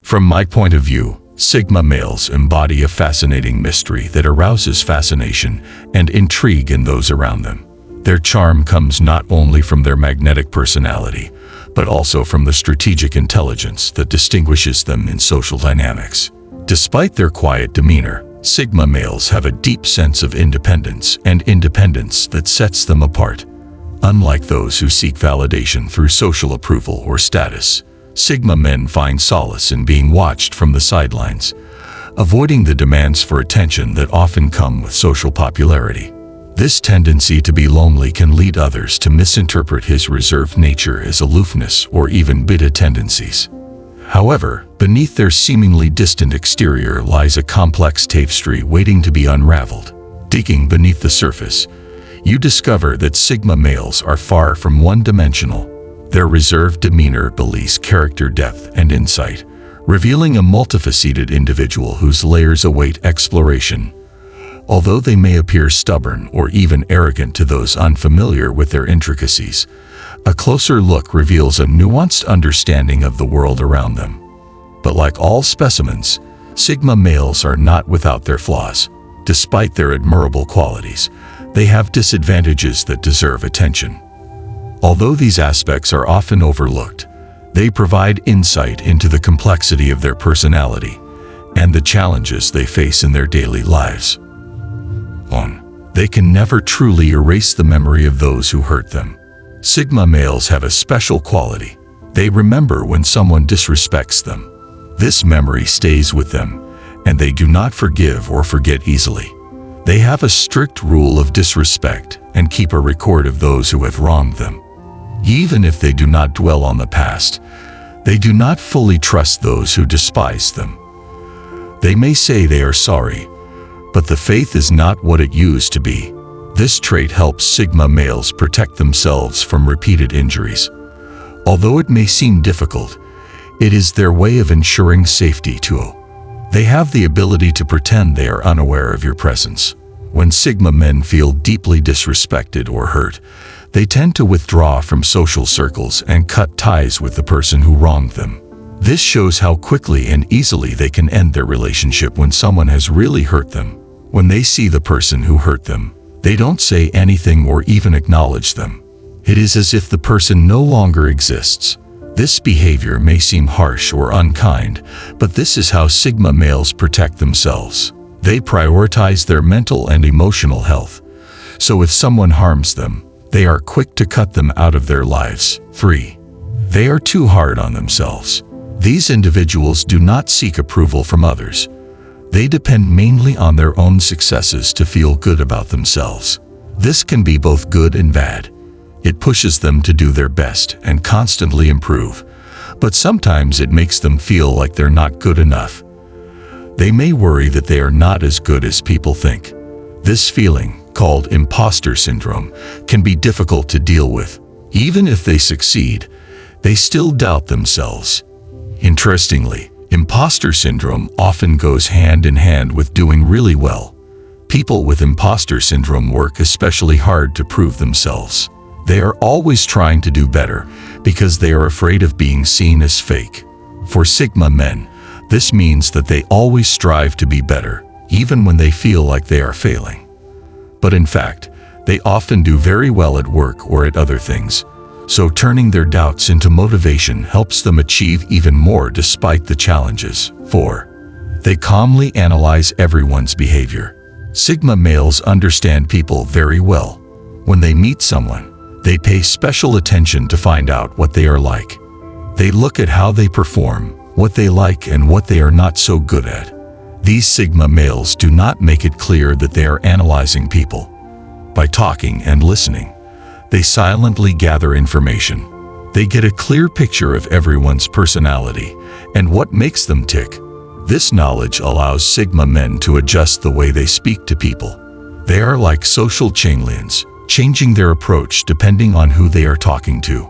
From my point of view, Sigma males embody a fascinating mystery that arouses fascination and intrigue in those around them. Their charm comes not only from their magnetic personality, but also from the strategic intelligence that distinguishes them in social dynamics. Despite their quiet demeanor, Sigma males have a deep sense of independence that sets them apart. Unlike those who seek validation through social approval or status, Sigma men find solace in being watched from the sidelines, avoiding the demands for attention that often come with social popularity. This tendency to be lonely can lead others to misinterpret his reserved nature as aloofness or even bitter tendencies. However, beneath their seemingly distant exterior lies a complex tapestry waiting to be unraveled. Digging beneath the surface, you discover that Sigma males are far from one-dimensional. Their reserved demeanor belies character depth and insight, revealing a multifaceted individual whose layers await exploration. Although they may appear stubborn or even arrogant to those unfamiliar with their intricacies, a closer look reveals a nuanced understanding of the world around them. But like all specimens, Sigma males are not without their flaws. Despite their admirable qualities, they have disadvantages that deserve attention. Although these aspects are often overlooked, they provide insight into the complexity of their personality and the challenges they face in their daily lives. 1. They can never truly erase the memory of those who hurt them. Sigma males have a special quality. They remember when someone disrespects them. This memory stays with them, and they do not forgive or forget easily. They have a strict rule of disrespect and keep a record of those who have wronged them. Even if they do not dwell on the past, they do not fully trust those who despise them. They may say they are sorry, but the faith is not what it used to be. This trait helps Sigma males protect themselves from repeated injuries. Although it may seem difficult, it is their way of ensuring safety too. They have the ability to pretend they are unaware of your presence. When Sigma men feel deeply disrespected or hurt, they tend to withdraw from social circles and cut ties with the person who wronged them. This shows how quickly and easily they can end their relationship when someone has really hurt them. When they see the person who hurt them, they don't say anything or even acknowledge them. It is as if the person no longer exists. This behavior may seem harsh or unkind, but this is how Sigma males protect themselves. They prioritize their mental and emotional health. So if someone harms them, they are quick to cut them out of their lives. 3. They are too hard on themselves. These individuals do not seek approval from others. They depend mainly on their own successes to feel good about themselves. This can be both good and bad. It pushes them to do their best and constantly improve, but sometimes it makes them feel like they're not good enough. They may worry that they are not as good as people think. This feeling, called imposter syndrome, can be difficult to deal with. Even if they succeed, they still doubt themselves. Interestingly, imposter syndrome often goes hand in hand with doing really well. People with imposter syndrome work especially hard to prove themselves. They are always trying to do better because they are afraid of being seen as fake. For Sigma men, this means that they always strive to be better, even when they feel like they are failing. But in fact, they often do very well at work or at other things. So turning their doubts into motivation helps them achieve even more despite the challenges. 4. They calmly analyze everyone's behavior. Sigma males understand people very well. When they meet someone, they pay special attention to find out what they are like. They look at how they perform, what they like and what they are not so good at. These Sigma males do not make it clear that they are analyzing people. By talking and listening, they silently gather information. They get a clear picture of everyone's personality and what makes them tick. This knowledge allows Sigma men to adjust the way they speak to people. They are like social chameleons, changing their approach depending on who they are talking to.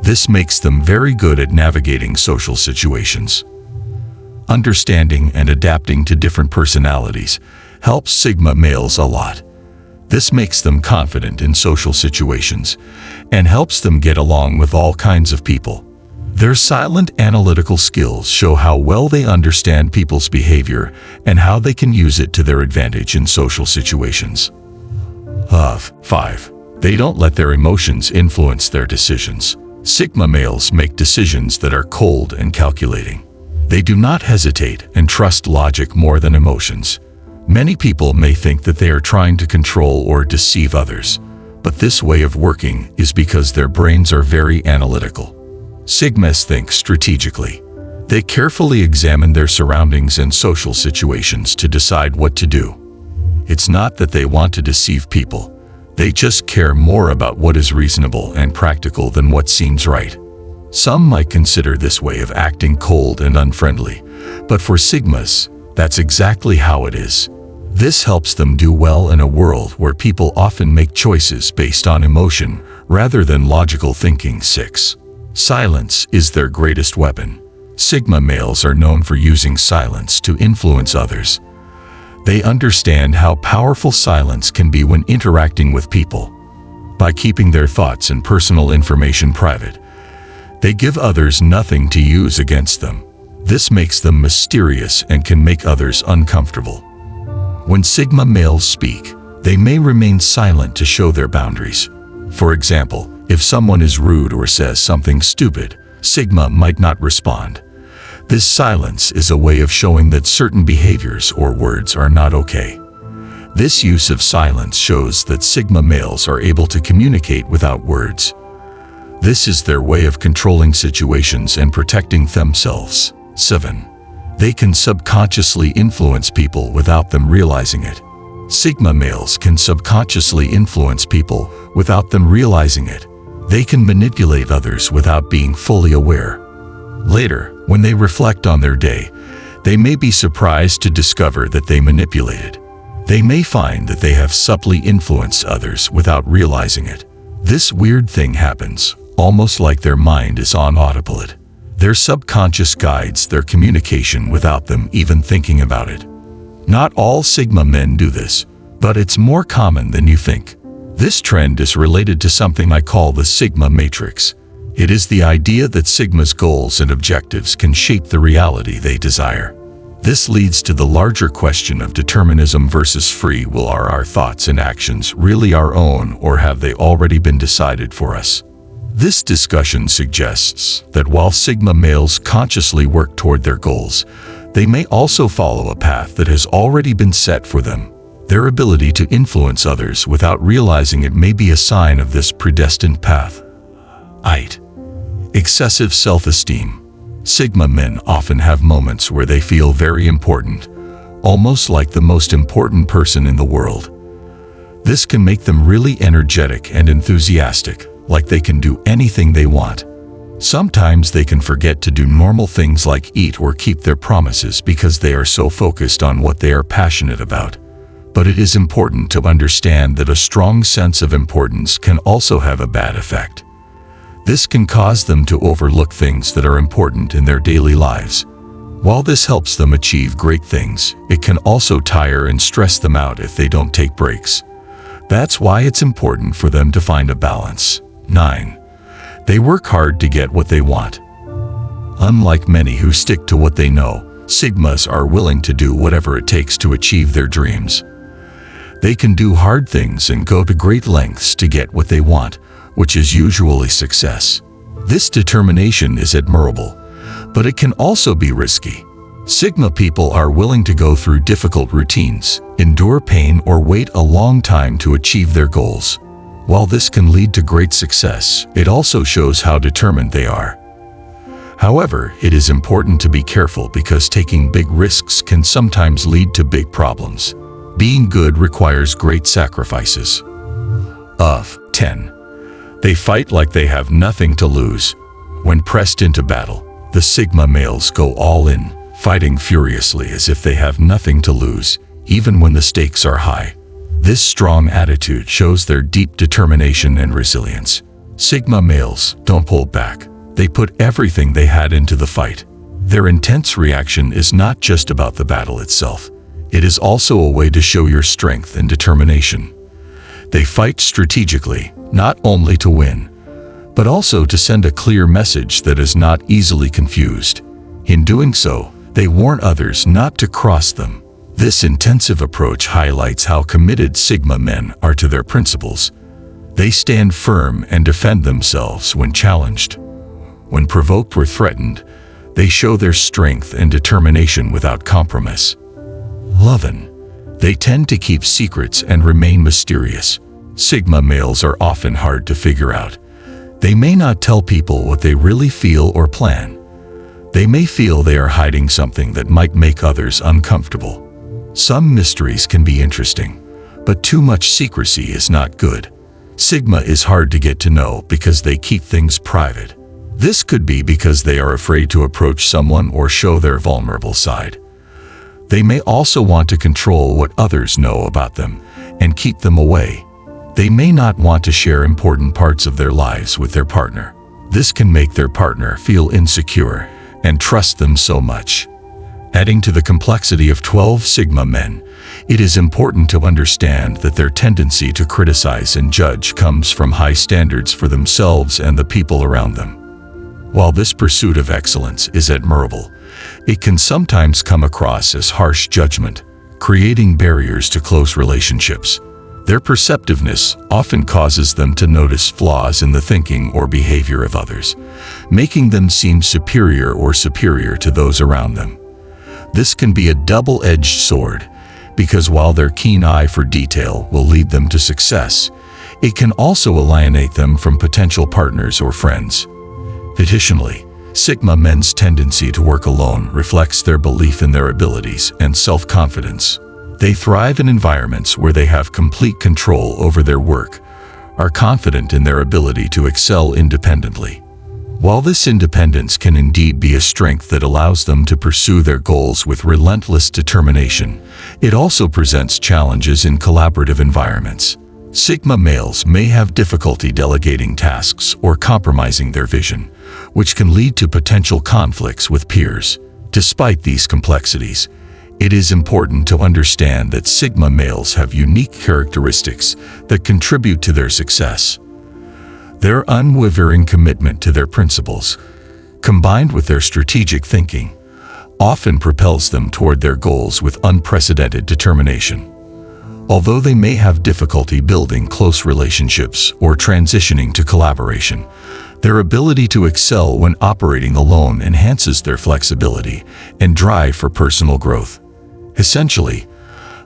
This makes them very good at navigating social situations. Understanding and adapting to different personalities helps Sigma males a lot. This makes them confident in social situations and helps them get along with all kinds of people. Their silent analytical skills show how well they understand people's behavior and how they can use it to their advantage in social situations. 5. They don't let their emotions influence their decisions. Sigma males make decisions that are cold and calculating. They do not hesitate and trust logic more than emotions. Many people may think that they are trying to control or deceive others, but this way of working is because their brains are very analytical. Sigmas think strategically. They carefully examine their surroundings and social situations to decide what to do. It's not that they want to deceive people. They just care more about what is reasonable and practical than what seems right. Some might consider this way of acting cold and unfriendly, but for Sigmas, that's exactly how it is. This helps them do well in a world where people often make choices based on emotion rather than logical thinking. 6. Silence is their greatest weapon. Sigma males are known for using silence to influence others. They understand how powerful silence can be when interacting with people. By keeping their thoughts and personal information private, they give others nothing to use against them. This makes them mysterious and can make others uncomfortable. When Sigma males speak, they may remain silent to show their boundaries. For example, if someone is rude or says something stupid, Sigma might not respond. This silence is a way of showing that certain behaviors or words are not okay. This use of silence shows that Sigma males are able to communicate without words. This is their way of controlling situations and protecting themselves. 7. They can subconsciously influence people without them realizing it. Sigma males can subconsciously influence people without them realizing it. They can manipulate others without being fully aware. Later, when they reflect on their day, they may be surprised to discover that they manipulated. They may find that they have subtly influenced others without realizing it. This weird thing happens, almost like their mind is on autopilot. Their subconscious guides their communication without them even thinking about it. Not all Sigma men do this, but it's more common than you think. This trend is related to something I call the Sigma matrix. It is the idea that Sigma's goals and objectives can shape the reality they desire. This leads to the larger question of determinism versus free will. Are our thoughts and actions really our own, or have they already been decided for us? This discussion suggests that while Sigma males consciously work toward their goals, they may also follow a path that has already been set for them. Their ability to influence others without realizing it may be a sign of this predestined path. 8. Excessive self-esteem. Sigma men often have moments where they feel very important, almost like the most important person in the world. This can make them really energetic and enthusiastic, like they can do anything they want. Sometimes they can forget to do normal things like eat or keep their promises because they are so focused on what they are passionate about. But it is important to understand that a strong sense of importance can also have a bad effect. This can cause them to overlook things that are important in their daily lives. While this helps them achieve great things, it can also tire and stress them out if they don't take breaks. That's why it's important for them to find a balance. 9. They work hard to get what they want. Unlike many who stick to what they know, Sigmas are willing to do whatever it takes to achieve their dreams. They can do hard things and go to great lengths to get what they want, which is usually success. This determination is admirable, but it can also be risky. Sigma people are willing to go through difficult routines, endure pain, or wait a long time to achieve their goals. While this can lead to great success, it also shows how determined they are. However, it is important to be careful because taking big risks can sometimes lead to big problems. Being good requires great sacrifices. 10. They fight like they have nothing to lose. When pressed into battle, the Sigma males go all in, fighting furiously as if they have nothing to lose, even when the stakes are high. This strong attitude shows their deep determination and resilience. Sigma males don't pull back. They put everything they had into the fight. Their intense reaction is not just about the battle itself. It is also a way to show your strength and determination. They fight strategically, not only to win, but also to send a clear message that is not easily confused. In doing so, they warn others not to cross them. This intensive approach highlights how committed Sigma men are to their principles. They stand firm and defend themselves when challenged. When provoked or threatened, they show their strength and determination without compromise. 11. They tend to keep secrets and remain mysterious. Sigma males are often hard to figure out. They may not tell people what they really feel or plan. They may feel they are hiding something that might make others uncomfortable. Some mysteries can be interesting, but too much secrecy is not good. Sigma is hard to get to know because they keep things private. This could be because they are afraid to approach someone or show their vulnerable side. They may also want to control what others know about them and keep them away. They may not want to share important parts of their lives with their partner. This can make their partner feel insecure and trust them so much. Adding to the complexity of 12 Sigma men, it is important to understand that their tendency to criticize and judge comes from high standards for themselves and the people around them. While this pursuit of excellence is admirable, it can sometimes come across as harsh judgment, creating barriers to close relationships. Their perceptiveness often causes them to notice flaws in the thinking or behavior of others, making them seem superior to those around them. This can be a double-edged sword, because while their keen eye for detail will lead them to success, it can also alienate them from potential partners or friends. Additionally, Sigma men's tendency to work alone reflects their belief in their abilities and self-confidence. They thrive in environments where they have complete control over their work, are confident in their ability to excel independently. While this independence can indeed be a strength that allows them to pursue their goals with relentless determination, it also presents challenges in collaborative environments. Sigma males may have difficulty delegating tasks or compromising their vision, which can lead to potential conflicts with peers. Despite these complexities, it is important to understand that Sigma males have unique characteristics that contribute to their success. Their unwavering commitment to their principles, combined with their strategic thinking, often propels them toward their goals with unprecedented determination. Although they may have difficulty building close relationships or transitioning to collaboration, their ability to excel when operating alone enhances their flexibility and drive for personal growth. Essentially,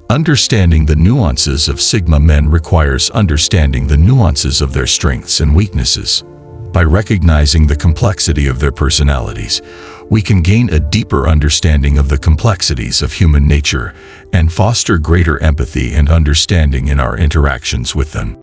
understanding the nuances of Sigma men requires understanding the nuances of their strengths and weaknesses. By recognizing the complexity of their personalities, we can gain a deeper understanding of the complexities of human nature and foster greater empathy and understanding in our interactions with them.